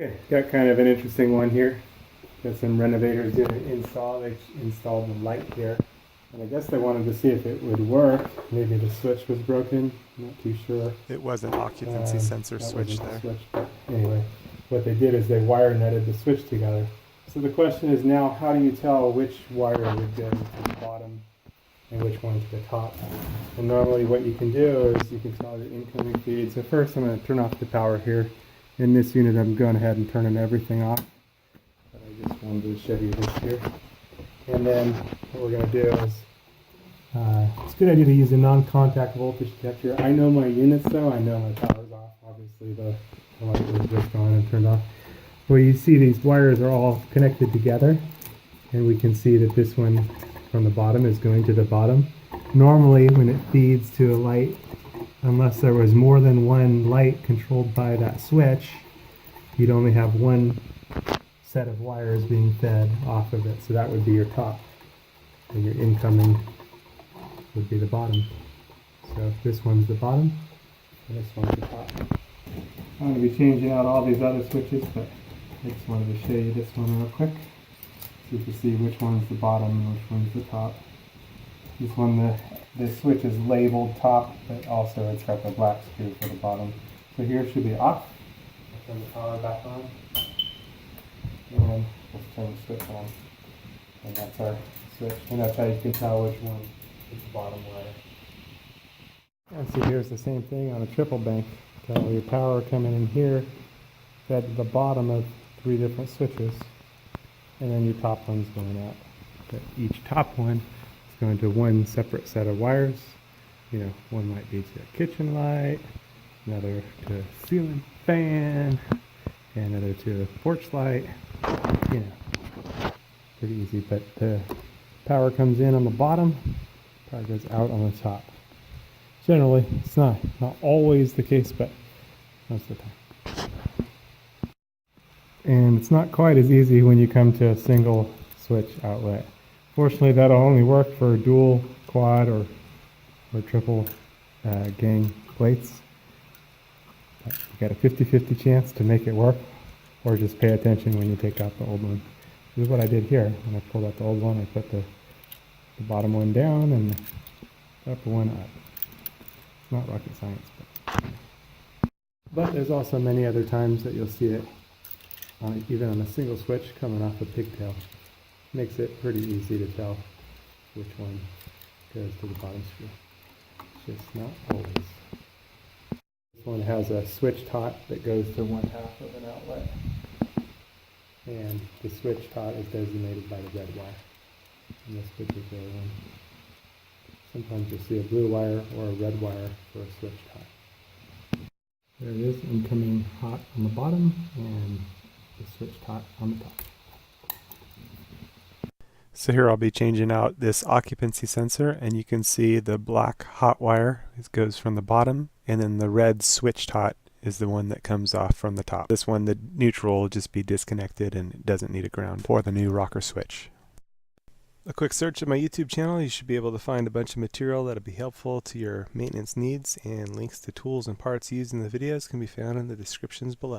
Okay, got kind of an interesting one here that some renovators did install. They installed the light here, and I guess they wanted to see if it would work. Maybe the switch was broken. I'm not too sure. It was an occupancy sensor switch there. Switch, but anyway, what they did is they wire netted the switch together. So the question is now, how do you tell which wire would go to the bottom and which one to the top? And normally what you can do is you can tell the incoming feed. So first I'm going to turn off the power here. In this unit I'm going ahead and turning everything off. But I just wanted to show you this here. And then what we're going to do is, it's a good idea to use a non-contact voltage detector. I know my units though, I know my power's off. Obviously the light was just on and turned off. Well, you see these wires are all connected together, and we can see that this one from the bottom is going to the bottom. Normally when it feeds to a light, unless there was more than one light controlled by that switch, you'd only have one set of wires being fed off of it. So that would be your top, and your incoming would be the bottom. So if this one's the bottom, and this one's the top. I'm going to be changing out all these other switches, but I just wanted to show you this one real quick, so you can see which one's the bottom and which one's the top. This one, the switch is labeled top, but also it's got the black screw for the bottom. So here it should be off. I'll turn the power back on, and let's turn the switch on. And that's our switch, and that's how you can tell which one is the bottom wire. And so here's the same thing on a triple bank. Got all your power coming in here, fed to the bottom of 3 different switches, and then your top one's going out. But each top one is going to one separate set of wires. You know, one might be to a kitchen light, another to a ceiling fan, and another to a porch light. You know, pretty easy. But the power comes in on the bottom, power goes out on the top. Generally, it's not always the case, but most of the time. And it's not quite as easy when you come to a single switch outlet. Fortunately, that'll only work for dual, quad, or triple gang plates. But you got a 50-50 chance to make it work, or just pay attention when you take out the old one. This is what I did here. When I pulled out the old one, I put the bottom one down and the upper one up. It's not rocket science, but there's also many other times that you'll see it even on a single switch coming off a pigtail. Makes it pretty easy to tell which one goes to the bottom screw. It's just not always. This one has a switch tot that goes to one half of an outlet, and the switch tot is designated by the red wire in this particular one. Sometimes you'll see a blue wire or a red wire for a switch tot. There it is, incoming hot on the bottom and the switch tot on the top. So here I'll be changing out this occupancy sensor, and you can see the black hot wire. It goes from the bottom, and then the red switch tot is the one that comes off from the top. This one, the neutral, will just be disconnected and it doesn't need a ground for the new rocker switch. A quick search of my YouTube channel, you should be able to find a bunch of material that'll be helpful to your maintenance needs, and links to tools and parts used in the videos can be found in the descriptions below.